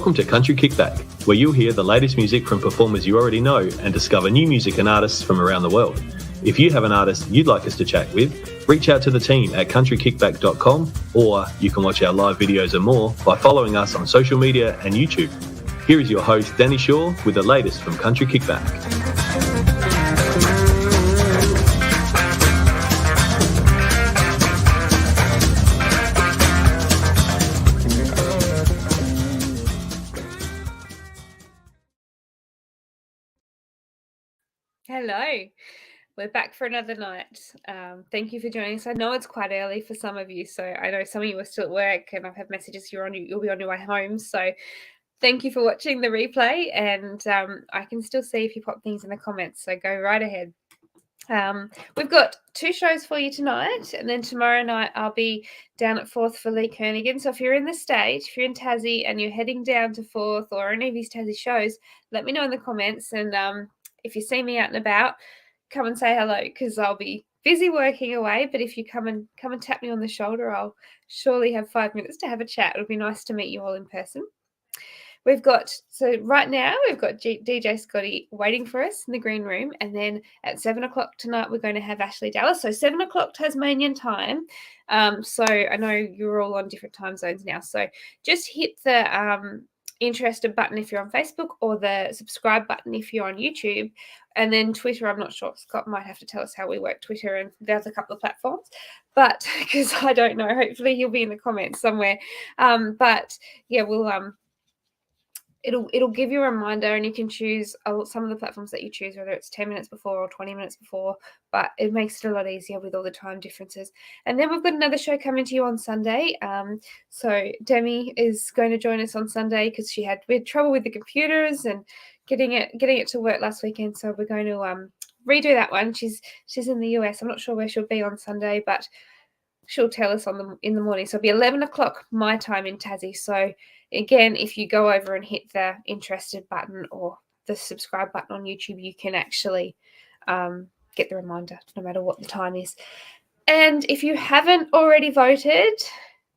Welcome to Country Kickback, where you'll hear the latest music from performers you already know and discover new music and artists from around the world. If you have an artist you'd like us to chat with, reach out to the team at countrykickback.com, or you can watch our live videos and more by following us on social media and YouTube. Here is your host, Danni Shaw, with the latest from Country Kickback. Hello, we're back for another night. Thank you for joining us. I know it's quite early for some of you, so I know some of you are still at work, and I've had messages you'll be on your way home. So thank you for watching the replay, and I can still see if you pop things in the comments. So go right ahead. We've got 2 shows for you tonight, and then tomorrow night I'll be down at Forth for Lee Kernaghan. So if you're in the state, if you're in Tassie and you're heading down to Forth or any of these Tassie shows, let me know in the comments. And if you see me out and about, come and say hello, because I'll be busy working away. But if you come and tap me on the shoulder, I'll surely have 5 minutes to have a chat. It'll be nice to meet you all in person. Right now we've got DJ Scotty waiting for us in the green room, and then at 7 o'clock tonight we're going to have Ashley Dallas. So 7 o'clock Tasmanian time. So I know you're all on different time zones now. So just hit the interested button if you're on Facebook, or the subscribe button if you're on YouTube, and then Twitter. I'm not sure. Scott might have to tell us how we work Twitter and there's a couple of platforms, but because I don't know, hopefully he'll be in the comments somewhere. But yeah, we'll It'll give you a reminder, and you can choose some of the platforms that you choose, whether it's 10 minutes before or 20 minutes before, but it makes it a lot easier with all the time differences. And then we've got another show coming to you on Sunday. So Demi is going to join us on Sunday because we had trouble with the computers and getting it to work last weekend. So we're going to redo that one. She's in the US. I'm not sure where she'll be on Sunday, but she'll tell us in the morning. So it'll be 11 o'clock my time in Tassie. So again, if you go over and hit the interested button or the subscribe button on YouTube, you can actually get the reminder no matter what the time is. And if you haven't already voted,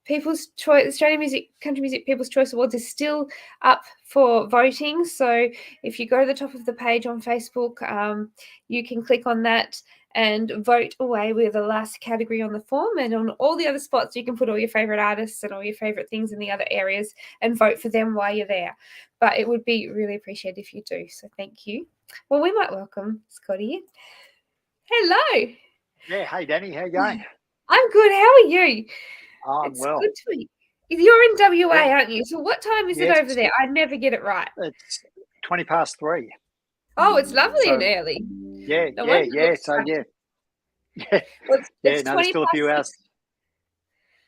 People's Choice, Australian Music, Country Music People's Choice Awards is still up for voting. So if you go to the top of the page on Facebook, you can click on that and vote away with the last category on the form. And on all the other spots, you can put all your favourite artists and all your favourite things in the other areas and vote for them while you're there. But it would be really appreciated if you do. So thank you. Well, we might welcome Scotty. Hello. Yeah. Hey, Danny. How you going? I'm good. How are you? It's well. Good to meet you. You're in WA, aren't you? So what time is it over there? I never get it right. It's 20:03. Oh, it's lovely and early. Yeah. So yeah. Well, there's still a few hours.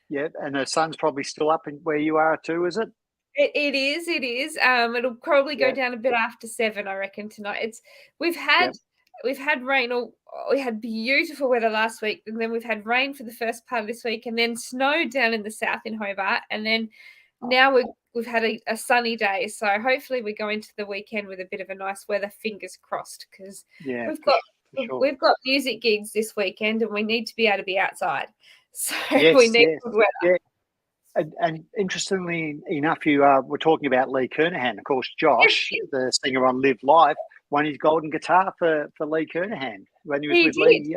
Yeah, and the sun's probably still up where you are too, is it? It is. It'll probably go down a bit after 7, I reckon, tonight. We've had rain, or we had beautiful weather last week, and then we've had rain for the first part of this week, and then snow down in the south in Hobart, and then now we've had a sunny day. So hopefully we go into the weekend with a bit of a nice weather, fingers crossed, because we've got music gigs this weekend, and we need to be able to be outside. So we need good weather. Yeah. And interestingly enough, you were talking about Lee Kernaghan. Of course, Josh, the singer on Live Live, won his golden guitar for Lee Kernaghan when he was with Lee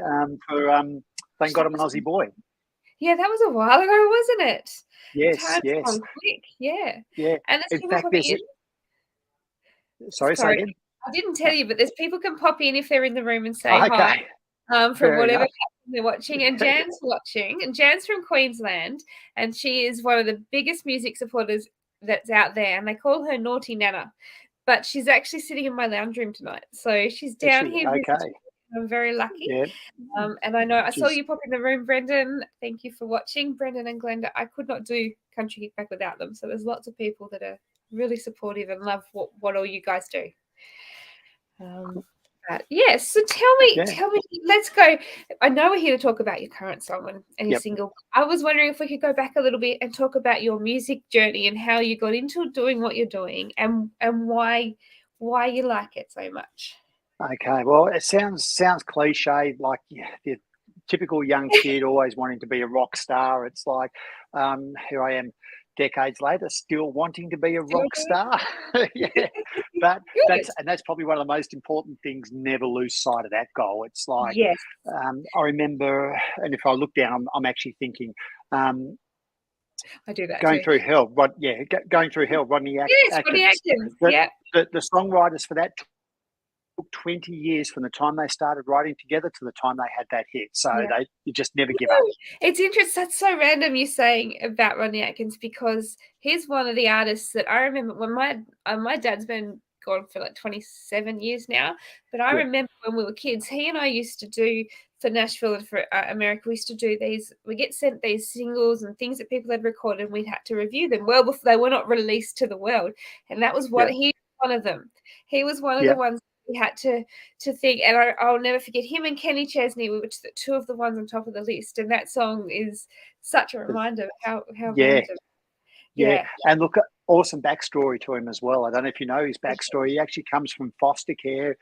for Thank God I'm an Aussie Boy. Yeah, that was a while ago, wasn't it? Yes. Gone quick. Yeah. And in fact, Sorry, say again. I didn't tell you, but there's people can pop in if they're in the room and say hi. From whatever they're watching, and Jan's watching, and Jan's from Queensland, and she is one of the biggest music supporters that's out there, and they call her Naughty Nana, but she's actually sitting in my lounge room tonight, so she's down here. Okay. I'm very lucky. Yeah. And I know I saw you pop in the room, Brendan. Thank you for watching, Brendan and Glenda. I could not do Country Kickback without them, so there's lots of people that are really supportive and love what all you guys do. So tell me, let's go. I know we're here to talk about your current song and your single. I was wondering if we could go back a little bit and talk about your music journey and how you got into doing what you're doing, and why you like it so much. Okay, well, it sounds cliche, like the typical young kid always wanting to be a rock star. It's like here I am decades later, still wanting to be a rock star. Yeah, but that's probably one of the most important things. Never lose sight of that goal. It's like, yes, I remember, and if I look down, I'm actually thinking, I do that going too. through hell. Going through hell. Rodney Yes, Atkins. Rodney Atkins. The songwriters for that took 20 years from the time they started writing together to the time they had that hit. So you just never give up. It's interesting. That's so random you saying about Rodney Atkins, because he's one of the artists that I remember when my dad's been gone for like 27 years now, but I remember when we were kids, he and I used to do for Nashville and for America, we used to do we get sent these singles and things that people had recorded, and we had to review them well before they were not released to the world. And that was one of them. He was one of the ones we had to think, and I'll never forget him and Kenny Chesney, which the two of the ones on top of the list. And that song is such a reminder of how random. Yeah, and look, awesome backstory to him as well. I don't know if you know his backstory. He actually comes from foster care.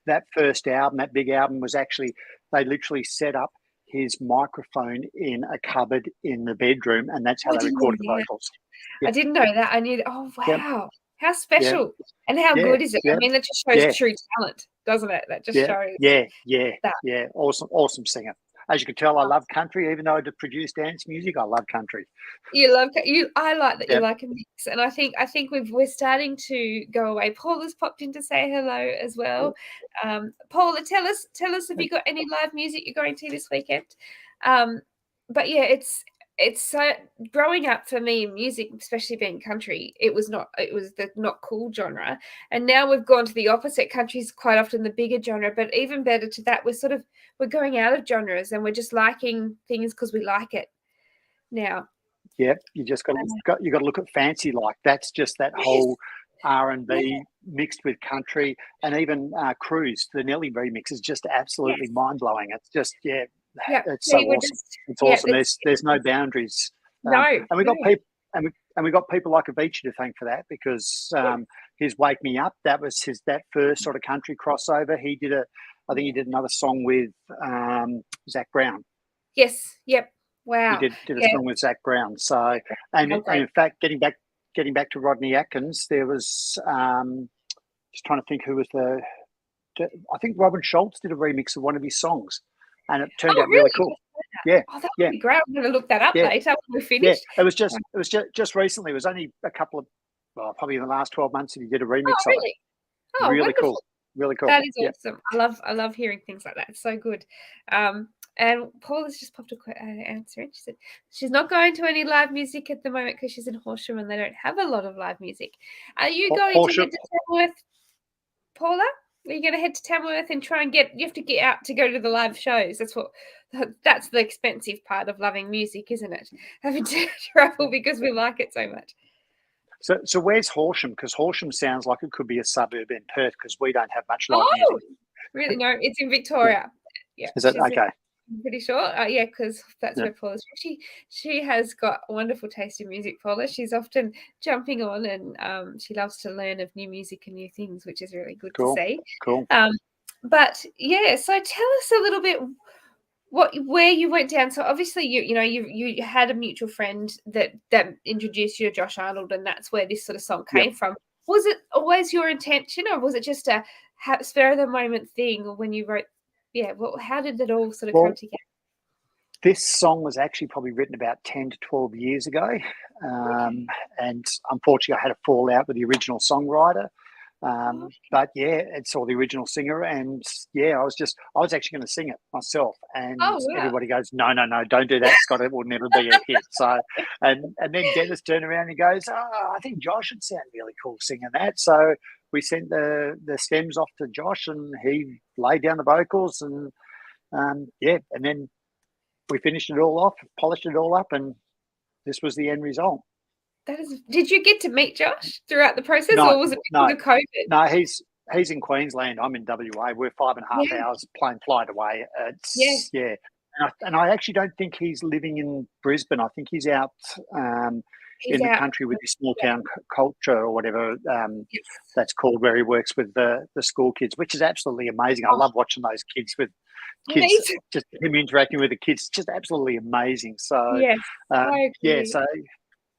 That first album, that big album, was actually, they literally set up his microphone in a cupboard in the bedroom, and that's how they recorded the vocals. I didn't know that. I knew. Oh wow, how special and how good is it? I mean, that just shows true talent, doesn't it? That just shows. Yeah. Awesome singer. As you can tell, I love country. Even though I produce dance music, I love country. You love you. I like that you like a mix, and I think we're starting to go away. Paula's popped in to say hello as well. Paula, tell us, have you got any live music you're going to this weekend? But yeah, it's so growing up for me, music, especially being country, it was the not cool genre, and now we've gone to the opposite. Country's quite often the bigger genre, but even better to that, we're going out of genres and we're just liking things because we like it now. Yeah, you just got to look at fancy like that's just that whole R&B mixed with country, and even Cruise, the Nelly remix is just absolutely mind blowing. It's just it's so awesome. It's awesome. There's no boundaries. And we got people, and we got people like Avicii to thank for that, because his "Wake Me Up," that was that first sort of country crossover. I think he did another song with Zach Brown. Yes. Yep. Wow. He did a song with Zach Brown. So, and in fact, getting back to Rodney Atkins, there was just trying to think who was I think Robin Schultz did a remix of one of his songs, and it turned out really cool. Yeah, that would be great. I'm going to look that up later when we're finished. Yeah, it was just recently. It was only a couple of, probably in the last 12 months that he did a remix of it. Oh, really wonderful. Cool. Really cool. That is awesome. I love hearing things like that. It's so good. And Paula's just popped an answer in. She said she's not going to any live music at the moment because she's in Horsham and they don't have a lot of live music. Are you going to head to Tamworth, Paula? Are you going to head to Tamworth and try and you have to get out to go to the live shows? That's the expensive part of loving music, isn't it? Having to travel because we like it so much. So where's Horsham? Because Horsham sounds like it could be a suburb in Perth, because we don't have much live music. Really? No, it's in Victoria. Yeah. Is it okay? I'm pretty sure. Yeah, because that's where Paula's from. She has got wonderful taste in music, Paula. She's often jumping on, and she loves to learn of new music and new things, which is really good to see. Cool. But yeah, so tell us a little bit where you went down. So obviously you had a mutual friend that introduced you to Josh Arnold, and that's where this sort of song came from. Was it always your intention, or was it just a spur of the moment thing when you wrote? Yeah, how did it all sort of come together? This song was actually probably written about 10 to 12 years ago. And unfortunately I had a fallout with the original songwriter. But it's all the original singer, and I was actually going to sing it myself, and everybody goes, no, don't do that, Scott, it will never be a hit. So and then Dennis turned around and goes, I think Josh would sound really cool singing that. So we sent the stems off to Josh, and he laid down the vocals, and and then we finished it all off, polished it all up, and this was the end result. Did you get to meet Josh throughout the process, or was it because of COVID? No, he's in Queensland. I'm in WA. We're 5.5 hours plane flight away. And I actually don't think he's living in Brisbane. I think he's out in the country with his small town culture, or whatever that's called, where he works with the school kids, which is absolutely amazing. I love watching those kids just him interacting with the kids, just absolutely amazing. So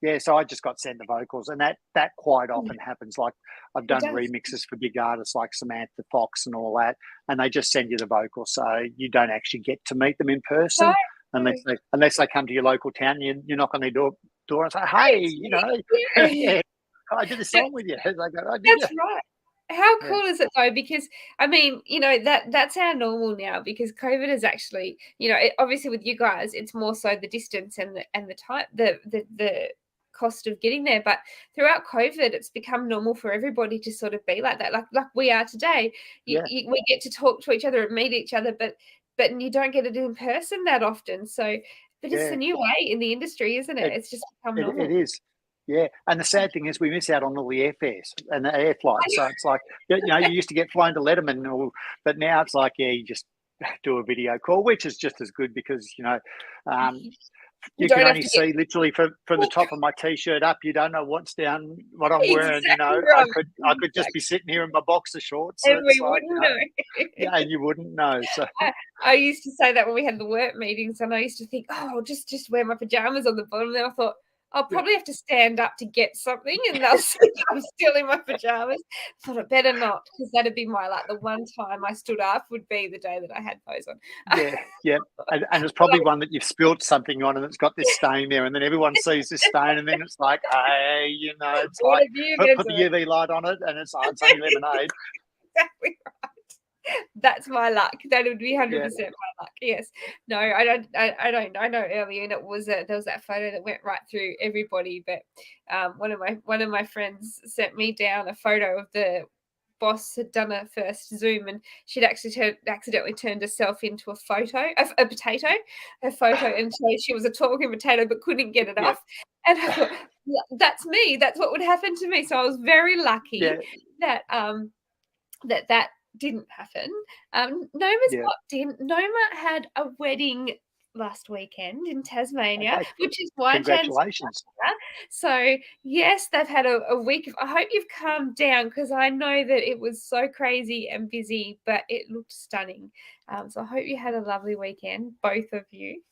Yeah, so I just got sent the vocals, and that quite often happens. Like I've done remixes for big artists like Samantha Fox and all that, and they just send you the vocals, so you don't actually get to meet them in person unless they come to your local town. You knock on their door and say, "Hey, Yeah. I did a song with you." They go, "Oh, did That's you?" right. How cool is it though? Because I mean, that's our normal now because COVID is actually, obviously with you guys, it's more so the distance and the time, the cost of getting there. But throughout COVID, it's become normal for everybody to sort of be like that, like we are today. We get to talk to each other and meet each other, but you don't get it in person that often. So, but it's the new way in the industry, isn't it? It's just become normal. It is. Yeah, and the sad thing is we miss out on all the airfares and the air flights. So it's like, you used to get flown to Letterman, but now it's like, you just do a video call, which is just as good because, you can only see literally from the top of my T-shirt up. You don't know what's down, what I'm wearing. Right. I could just be sitting here in my boxer shorts. And we wouldn't know. Yeah, and you wouldn't know. So I used to say that when we had the work meetings, and I used to think, oh, just wear my pajamas on the bottom. Then I thought, I'll probably have to stand up to get something, and they'll see I'm still in my pajamas. I thought I better not, because that'd be the one time I stood up would be the day that I had those on. Yeah. And it's probably one that you've spilt something on, and it's got this stain there, and then everyone sees this stain, and then it's like, hey, it's like put the UV light on it, and it's only lemonade. Exactly right. That's my luck. That would be 100% my luck. Yes. No, I don't. I know earlier, and there was that photo that went right through everybody. But one of my friends sent me down a photo of the boss had done a first Zoom, and she'd actually accidentally turned herself into a potato, and so she was a talking potato but couldn't get it off. And I thought, that's me. That's what would happen to me. So I was very lucky that that didn't happen. Noma had a wedding last weekend in Tasmania, which is why congratulations. So yes, they've had a week of, I hope you've calmed down, because I know that it was so crazy and busy, but it looked stunning. So I hope you had a lovely weekend, both of you.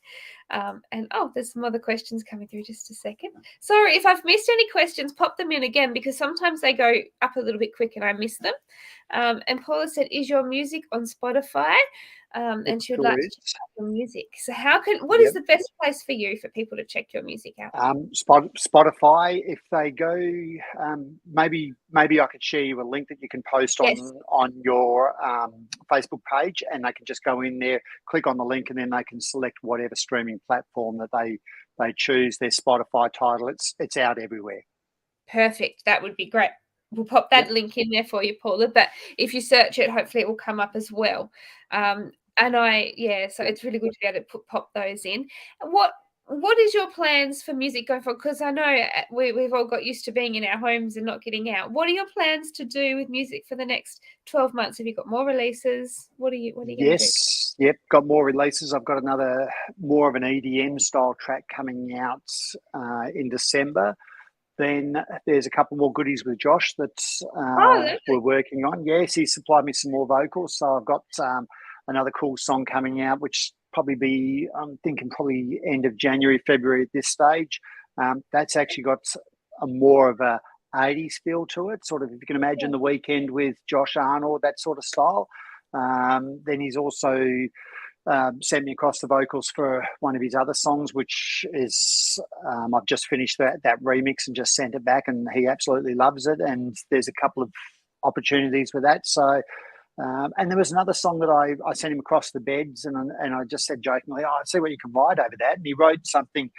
And there's some other questions coming through. Just a second. Sorry if I've missed any questions, pop them in again, because sometimes they go up a little bit quick and I miss them. And Paula said, is your music on Spotify? And she would like to check out your music. So what is the best place for you for people to check your music out? Spotify. If they go, maybe I could share you a link that you can post on your Facebook page, and they can just go in there, click on the link, and then they can select whatever streaming platform that they choose. Their Spotify title. It's out everywhere. Perfect. That would be great. We'll pop that link in there for you, Paula. But if you search it, hopefully it will come up as well. So it's really good to be able to pop those in. What is your plans for music going forward? Because I know we've all got used to being in our homes and not getting out. What are your plans to do with music for the next 12 months? Have you got more releases? What are you going to do? Yes, got more releases. I've got another more of an EDM style track coming out in December. Then there's a couple more goodies with Josh that we're working on. Yes, he supplied me some more vocals. So I've got another cool song coming out, which probably be, I'm thinking probably end of January, February at this stage. That's actually got more of a 80s feel to it. Sort of, if you can imagine The Weeknd with Josh Arnold, that sort of style. Then he's also sent me across the vocals for one of his other songs, which is I've just finished that remix and just sent it back, and he absolutely loves it. And there's a couple of opportunities for that. So, and there was another song that I sent him across the beds, and I just said jokingly, "I see what you can write over that." And he wrote something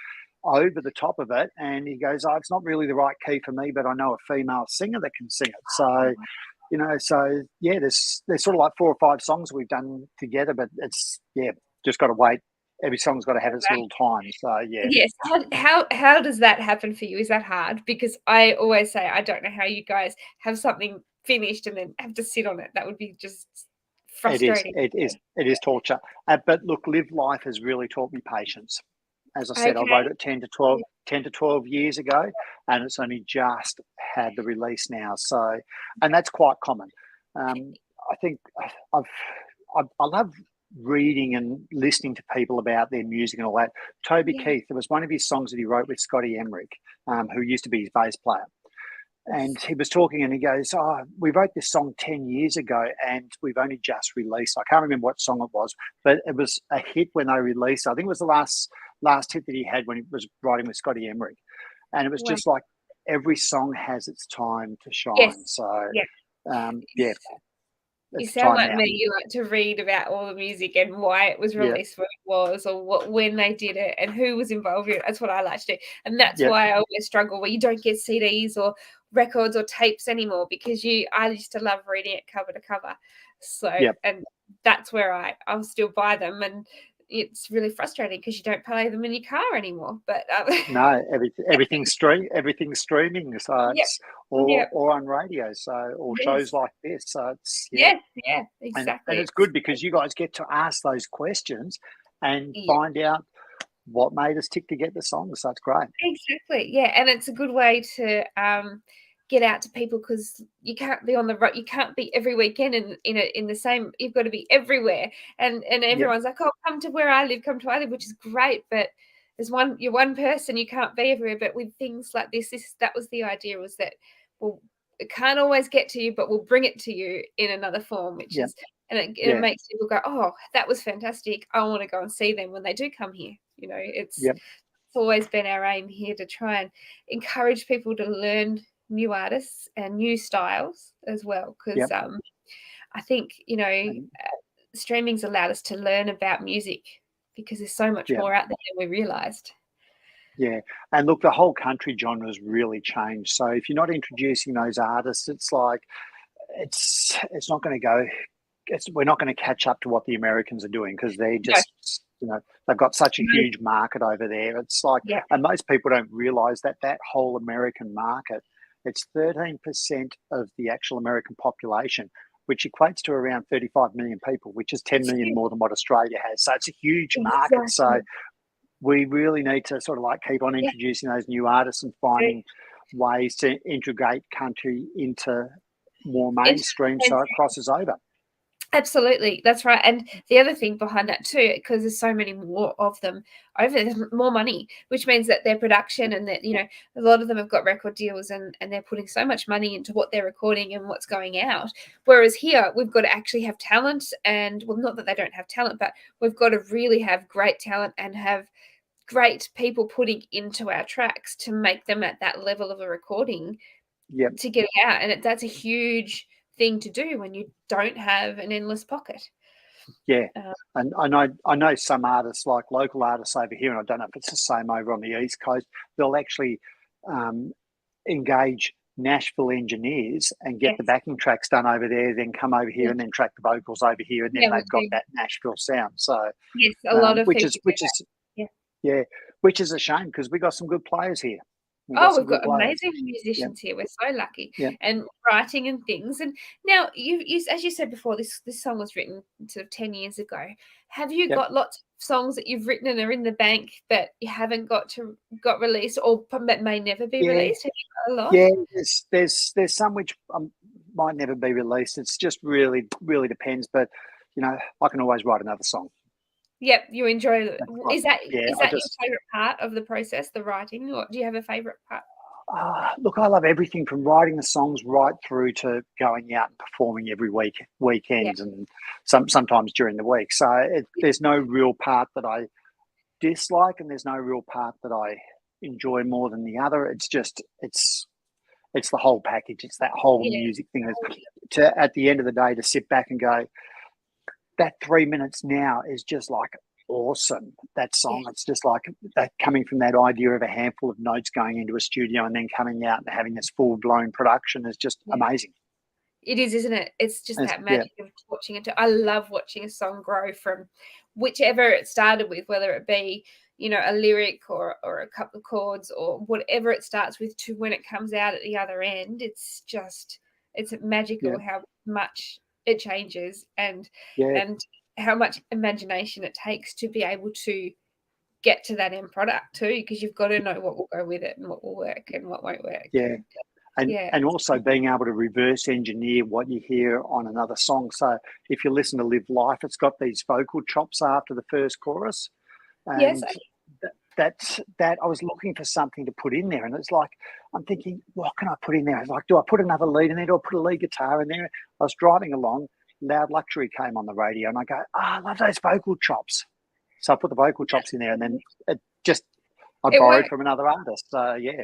over the top of it, and he goes, "It's not really the right key for me, but I know a female singer that can sing it." So. There's sort of like 4 or 5 songs we've done together, but it's just got to wait. Every song's got to have its little time. So Yes. How does that happen for you? Is that hard? Because I always say I don't know how you guys have something finished and then have to sit on it. That would be just frustrating. It is torture. But look, Live Life has really taught me patience. As I said, I wrote it 10 to 12 years ago, and it's only just had the release now. So, and that's quite common. I think I love reading and listening to people about their music and all that. Toby Keith, there was one of his songs that he wrote with Scotty Emmerich, who used to be his bass player. And he was talking and he goes, "Oh, we wrote this song 10 years ago and we've only just released." I can't remember what song it was, but it was a hit when they released it. I think it was the last hit that he had when he was writing with Scotty Emmerich. And it was just like every song has its time to shine. Yes. So, You sound like me. You like to read about all the music and why it was released, when it was, or when they did it, and who was involved in it. That's what I like to do, and that's why I always struggle where you don't get CDs or records or tapes anymore, because I used to love reading it cover to cover. So, and that's where I'll still buy them, and it's really frustrating because you don't play them in your car anymore. But no, everything's streaming, so it's or on radio, so or shows like this. So it's exactly, and it's good because you guys get to ask those questions and find out what made us tick to get the songs. So it's great. Exactly, and it's a good way to get out to people, because you can't be on the road. You can't be every weekend in the same. You've got to be everywhere, and everyone's like, "Oh, come to where I live, which is great. But you're one person. You can't be everywhere. But with things like this, that was the idea, was that, well, it can't always get to you, but we'll bring it to you in another form, which is, and it makes people go, "Oh, that was fantastic. I want to go and see them when they do come here." It's always been our aim here to try and encourage people to learn new artists and new styles as well, because I think streaming's allowed us to learn about music, because there's so much more out there than we realized. And look, the whole country genre has really changed. So if you're not introducing those artists, it's like it's not going to go. We're not going to catch up to what the Americans are doing, because they're just they've got such a huge market over there. It's like, and most people don't realize that whole American market, it's 13% of the actual American population, which equates to around 35 million people, which is 10 million more than what Australia has. So it's a huge market. So we really need to sort of like keep on introducing those new artists and finding ways to integrate country into more mainstream so it crosses over. Absolutely, that's right. And the other thing behind that too, because there's so many more of them over there, there's more money, which means that their production and that a lot of them have got record deals, and they're putting so much money into what they're recording and what's going out. Whereas here, we've got to actually have talent, and well, not that they don't have talent, but we've got to really have great talent and have great people putting into our tracks to make them at that level of a recording to get it out. And that's a huge thing to do when you don't have an endless pocket. And I know some artists, like local artists over here, and I don't know if it's the same over on the East Coast, they'll actually engage Nashville engineers and get the backing tracks done over there, then come over here and then track the vocals over here, and then they've got that Nashville sound. So a lot of which is a shame, because we got some good players here. We've got amazing musicians here. We're so lucky, and writing and things. And now, you as you said before, this song was written sort of 10 years ago. Have you got lots of songs that you've written and are in the bank that you haven't got released, or that may never be released? Have you got a lot? Yeah, there's some which might never be released. It's just really depends. But I can always write another song. Yep, you enjoy it. Is that your favourite part of the process, the writing, or do you have a favourite part? Look, I love everything from writing the songs right through to going out and performing every weekend, and sometimes during the week. So there's no real part that I dislike, and there's no real part that I enjoy more than the other. It's just it's the whole package. It's that whole music thing. At the end of the day, to sit back and go, that 3 minutes now is just like awesome. That song, it's just like that, coming from that idea of a handful of notes going into a studio and then coming out and having this full-blown production is just amazing. It is, isn't it? It's just that magic of watching it. I love watching a song grow from whichever it started with, whether it be, a lyric or a couple of chords or whatever it starts with, to when it comes out at the other end. It's magical how much it changes and how much imagination it takes to be able to get to that end product too, because you've got to know what will go with it and what will work and what won't work. And also being able to reverse engineer what you hear on another song. So if you listen to Live Life, it's got these vocal chops after the first chorus. And Yes. that I was looking for something to put in there, and it's like I'm thinking, what can I put in there? I was like, do I put another lead in there? Do I put a lead guitar in there? I was driving along, Loud Luxury came on the radio, and I go, I love those vocal chops. So I put the vocal chops in there, and then I borrowed from another artist. So yeah,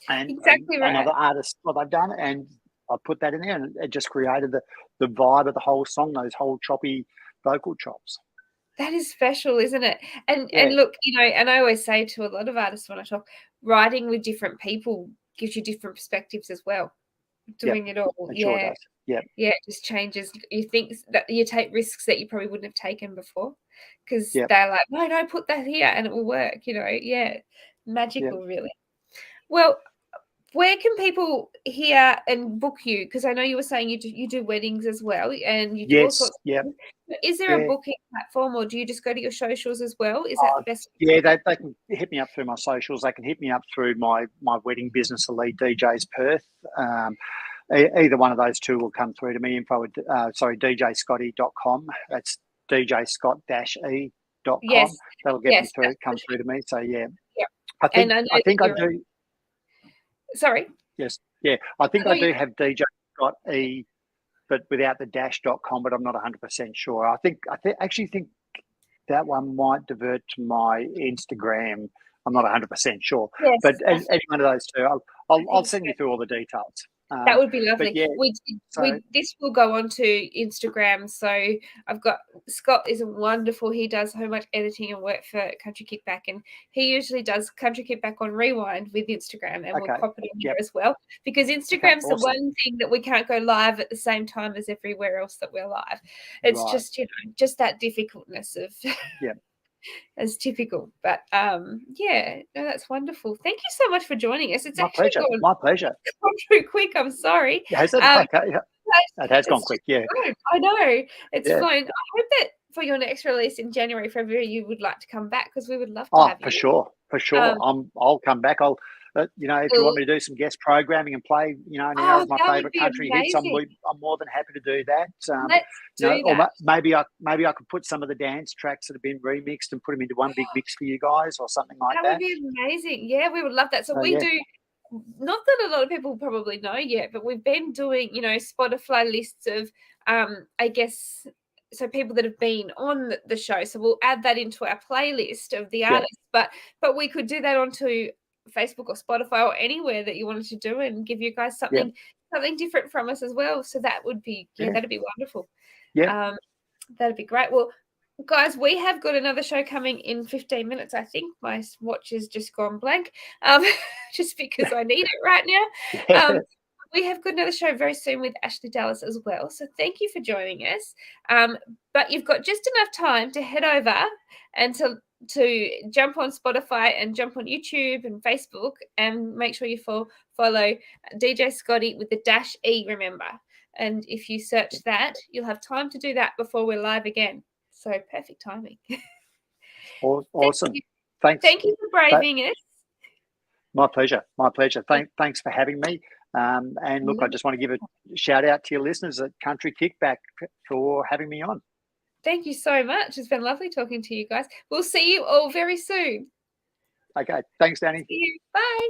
and exactly right. another artist, what they've done, and I put that in there, and it just created the vibe of the whole song. Those whole choppy vocal chops. That is special, isn't it? And look, and I always say to a lot of artists when I talk, writing with different people gives you different perspectives as well. Doing it all. It sure does. Yeah. Yeah, it just changes. You think that you take risks that you probably wouldn't have taken before because they're like, no, put that here and it will work, Yeah. Magical, really. Well, where can people hear and book you? Because I know you were saying you do weddings as well, and you do all sorts of things. Is there a booking platform, or do you just go to your socials as well? Is that the best? Yeah, they can hit me up through my socials. They can hit me up through my wedding business, Elite DJs Perth. Either one of those two will come through to me. Info at djscotty.com. That's djscott-e.com. Yes. That'll get me through, come through to me. So yeah. I think I do. Sorry. Yes. Yeah. I think I do have DJ Scott E, but without the dash.com, but I'm not 100% sure. I actually think that one might divert to my Instagram. I'm not 100% sure. Yes, but any one of those two, I'll send you through all the details. That would be lovely. This will go on to Instagram. So I've got Scott is wonderful. He does so much editing and work for Country Kickback, and he usually does Country Kickback on Rewind with Instagram, and we'll pop it in here as well, because Instagram's the one thing that we can't go live at the same time as everywhere else that we're live. It's just that difficultness of as typical. But that's wonderful. Thank you so much for joining us. It's my pleasure. My pleasure. Gone too quick. I'm sorry. Has it? It has gone quick. Yeah, I know. It's flown. I hope that for your next release in January, February, you would like to come back, because we would love to have you. For sure. I'll come back. I'll. If you want me to do some guest programming and play, an hour of my favourite country hits, I'm more than happy to do that. Let's do that. Or maybe I could put some of the dance tracks that have been remixed and put them into one big mix for you guys, or something like that. That would be amazing. Yeah, we would love that. So we do. Not that a lot of people probably know yet, but we've been doing, Spotify lists of, I guess. So people that have been on the show. So we'll add that into our playlist of the artists. But we could do that onto Facebook or Spotify or anywhere that you wanted to do, and give you guys something different from us as well. So that would be that'd be wonderful. That'd be great. Well, guys, we have got another show coming in 15 minutes. I think my watch has just gone blank, just because I need it right now. We have got another show very soon with Ashley Dallas as well. So thank you for joining us. But you've got just enough time to head over and to jump on Spotify and jump on YouTube and Facebook, and make sure you follow DJ Scotty with the -E, remember. And if you search that, you'll have time to do that before we're live again. So perfect timing. Awesome. Thank you for braving us. My pleasure. Thanks for having me. And look, I just want to give a shout out to your listeners at Country Kickback for having me on. Thank you so much. It's been lovely talking to you guys. We'll see you all very soon. Okay. Thanks, Danny. See you. Bye.